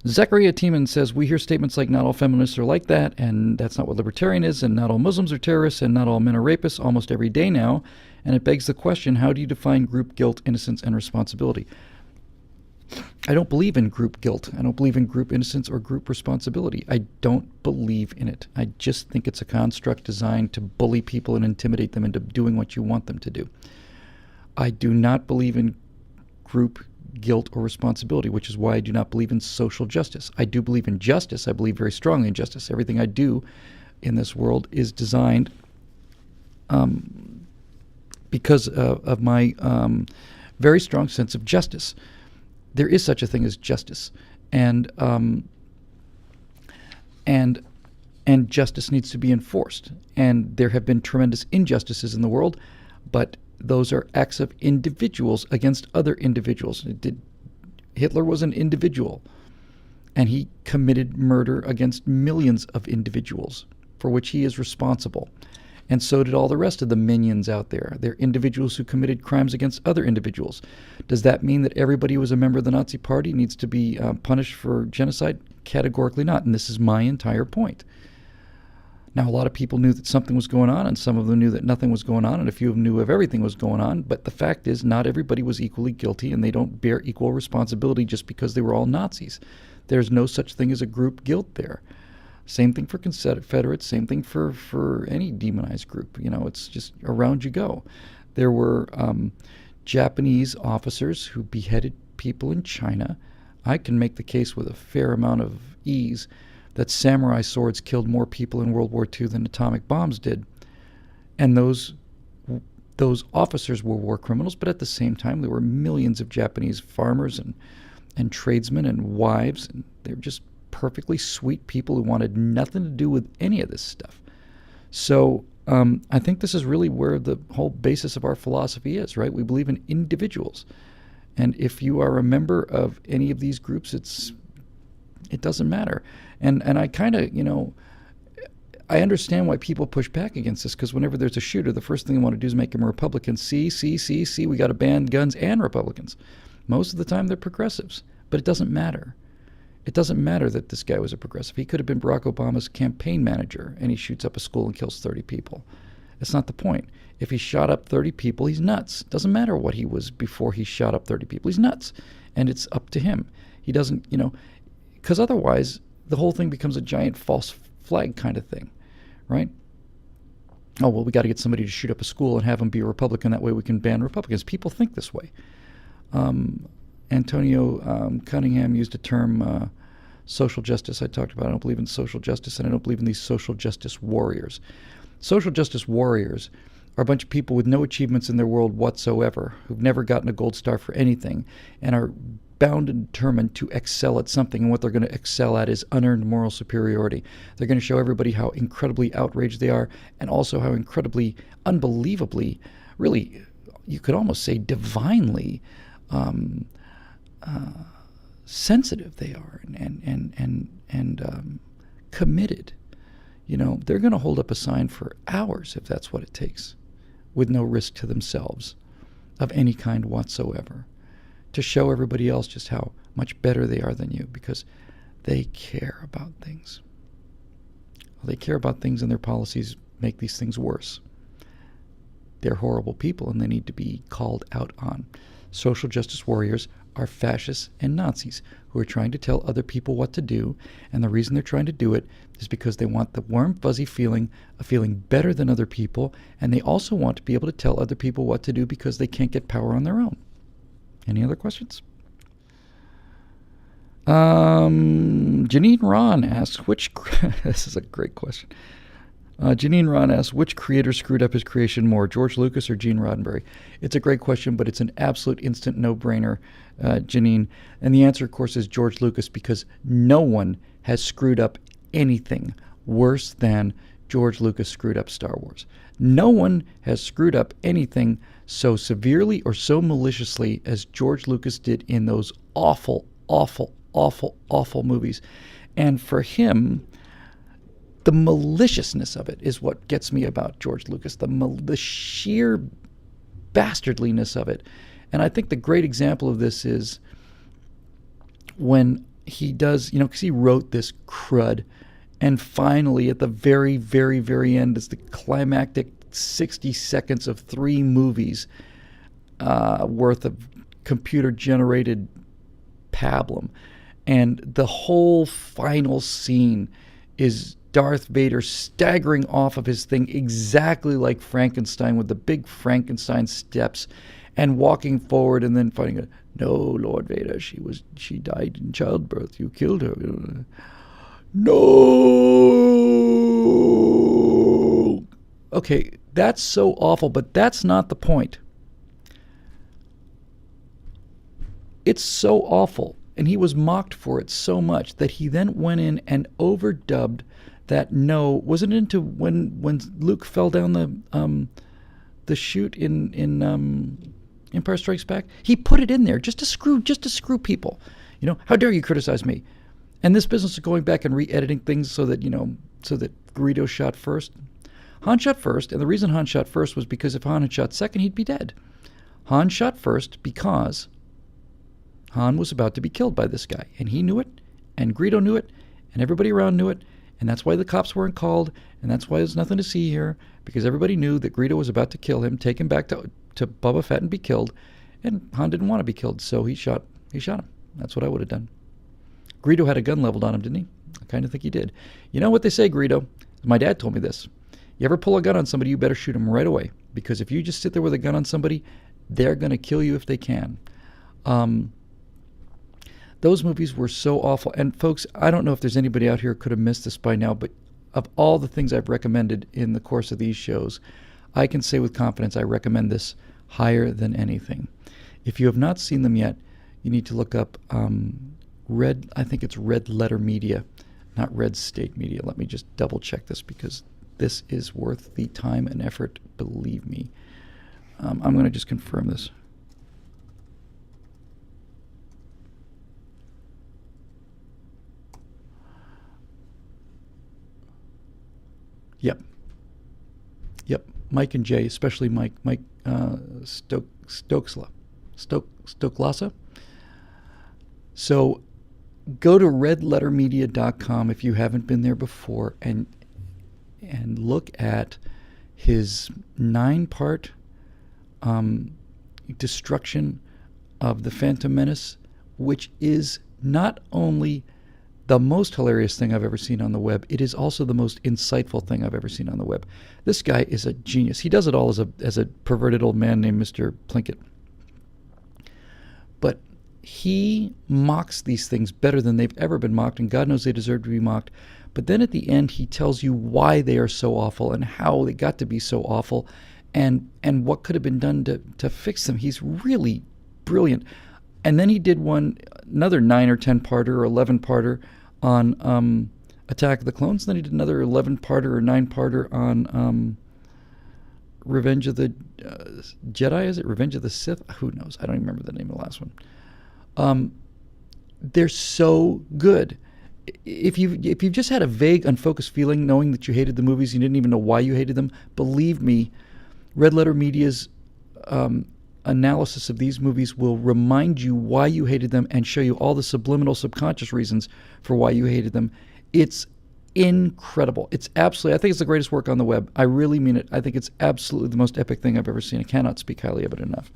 Zechariah Tiemann says, we hear statements like not all feminists are like that, and that's not what libertarian is, and not all Muslims are terrorists, and not all men are rapists almost every day now. And it begs the question, how do you define group guilt, innocence, and responsibility? I don't believe in group guilt. I don't believe in group innocence or group responsibility. I don't believe in it. I just think it's a construct designed to bully people and intimidate them into doing what you want them to do. I do not believe in group guilt or responsibility, which is why I do not believe in social justice. I do believe in justice. I believe very strongly in justice. Everything I do in this world is designed because of my very strong sense of justice. There is such a thing as justice, and justice needs to be enforced. And there have been tremendous injustices in the world, but those are acts of individuals against other individuals. Hitler was an individual, and he committed murder against millions of individuals, for which he is responsible. And so did all the rest of the minions out there. They're individuals who committed crimes against other individuals. Does that mean that everybody who was a member of the Nazi Party needs to be punished for genocide? Categorically not. And this is my entire point. Now, a lot of people knew that something was going on, and some of them knew that nothing was going on, and a few of them knew if everything was going on. But the fact is, not everybody was equally guilty, and they don't bear equal responsibility just because they were all Nazis. There's no such thing as a group guilt there. Same thing for Confederates, same thing for any demonized group. You know, it's just around you go. There were Japanese officers who beheaded people in China. I can make the case with a fair amount of ease that samurai swords killed more people in World War II than atomic bombs did. And those officers were war criminals, but at the same time there were millions of Japanese farmers and tradesmen and wives, and they were just perfectly sweet people who wanted nothing to do with any of this stuff. So I think this is really where the whole basis of our philosophy is, right? We believe in individuals. And if you are a member of any of these groups, it doesn't matter. And I kind of, I understand why people push back against this, because whenever there's a shooter, the first thing they want to do is make him a Republican. See, we got to ban guns and Republicans. Most of the time they're progressives, but it doesn't matter. It doesn't matter that this guy was a progressive. He could have been Barack Obama's campaign manager, and he shoots up a school and kills 30 people. That's not the point. If he shot up 30 people, he's nuts. Doesn't matter what he was before he shot up 30 people. He's nuts. And it's up to him. He doesn't, because otherwise the whole thing becomes a giant false flag kind of thing, right? Oh, well, we got to get somebody to shoot up a school and have him be a Republican. That way we can ban Republicans. People think this way. Antonio Cunningham used a term, social justice. I talked about I don't believe in social justice, and I don't believe in these social justice warriors. Social justice warriors are a bunch of people with no achievements in their world whatsoever, who've never gotten a gold star for anything, and are bound and determined to excel at something, and what they're going to excel at is unearned moral superiority. They're going to show everybody how incredibly outraged they are, and also how incredibly, unbelievably, really, you could almost say divinely sensitive they are, and committed. They're going to hold up a sign for hours if that's what it takes, with no risk to themselves of any kind whatsoever, to show everybody else just how much better they are than you, because they care about things. They care about things, and their policies make these things worse. They're horrible people, and they need to be called out on. Social justice warriors are fascists and Nazis who are trying to tell other people what to do, and the reason they're trying to do it is because they want the warm, fuzzy feeling of feeling better than other people, and they also want to be able to tell other people what to do because they can't get power on their own. Any other questions? Janine Ron asks, this is a great question. Janine Ron asks, which creator screwed up his creation more, George Lucas or Gene Roddenberry? It's a great question, but it's an absolute instant no-brainer, Janine. And the answer, of course, is George Lucas, because no one has screwed up anything worse than George Lucas screwed up Star Wars. No one has screwed up anything so severely or so maliciously as George Lucas did in those awful, awful, awful, awful movies. And for him, the maliciousness of it is what gets me about George Lucas, the sheer bastardliness of it. And I think the great example of this is when he does, because he wrote this crud. And finally, at the very, very, very end, it's the climactic 60 seconds of 3 movies worth of computer-generated pablum. And the whole final scene is Darth Vader staggering off of his thing exactly like Frankenstein with the big Frankenstein steps and walking forward and then fighting it. No, Lord Vader, she died in childbirth. You killed her. No. Okay, that's so awful, but that's not the point. It's so awful, and he was mocked for it so much that he then went in and overdubbed that no. Wasn't it into when Luke fell down the chute in Empire Strikes Back? He put it in there just to screw people. How dare you criticize me? And this business of going back and re-editing things so that Greedo shot first. Han shot first, and the reason Han shot first was because if Han had shot second, he'd be dead. Han shot first because Han was about to be killed by this guy, and he knew it, and Greedo knew it, and everybody around knew it, and that's why the cops weren't called, and that's why there's nothing to see here, because everybody knew that Greedo was about to kill him, take him back to Boba Fett and be killed, and Han didn't want to be killed, so he shot him. That's what I would have done. Greedo had a gun leveled on him, didn't he? I kind of think he did. You know what they say, Greedo? My dad told me this. You ever pull a gun on somebody, you better shoot him right away, because if you just sit there with a gun on somebody, they're going to kill you if they can. Those movies were so awful. And folks, I don't know if there's anybody out here who could have missed this by now, but of all the things I've recommended in the course of these shows, I can say with confidence I recommend this higher than anything. If you have not seen them yet, you need to look up I think it's Red Letter Media, not Red State Media. Let me just double check this because this is worth the time and effort, believe me. I'm going to just confirm this. Yep. Mike and Jay, especially Mike Stoklasa. So go to redlettermedia.com if you haven't been there before and look at his 9-part destruction of the Phantom Menace, which is not only the most hilarious thing I've ever seen on the web, it is also the most insightful thing I've ever seen on the web. This guy is a genius. He does it all as a perverted old man named Mr. Plinkett. But he mocks these things better than they've ever been mocked, and God knows they deserve to be mocked. But then at the end, he tells you why they are so awful and how they got to be so awful and what could have been done to fix them. He's really brilliant. And then he did another 9 or 10-parter or 11-parter on Attack of the Clones. Then he did another 11-parter or 9-parter on Revenge of the Jedi. Is it Revenge of the Sith? Who knows? I don't even remember the name of the last one. They're so good. If you've just had a vague, unfocused feeling knowing that you hated the movies, you didn't even know why you hated them, believe me, Red Letter Media's analysis of these movies will remind you why you hated them and show you all the subliminal, subconscious reasons for why you hated them. It's incredible. It's absolutely, I think it's the greatest work on the web. I really mean it. I think it's absolutely the most epic thing I've ever seen. I cannot speak highly of it enough.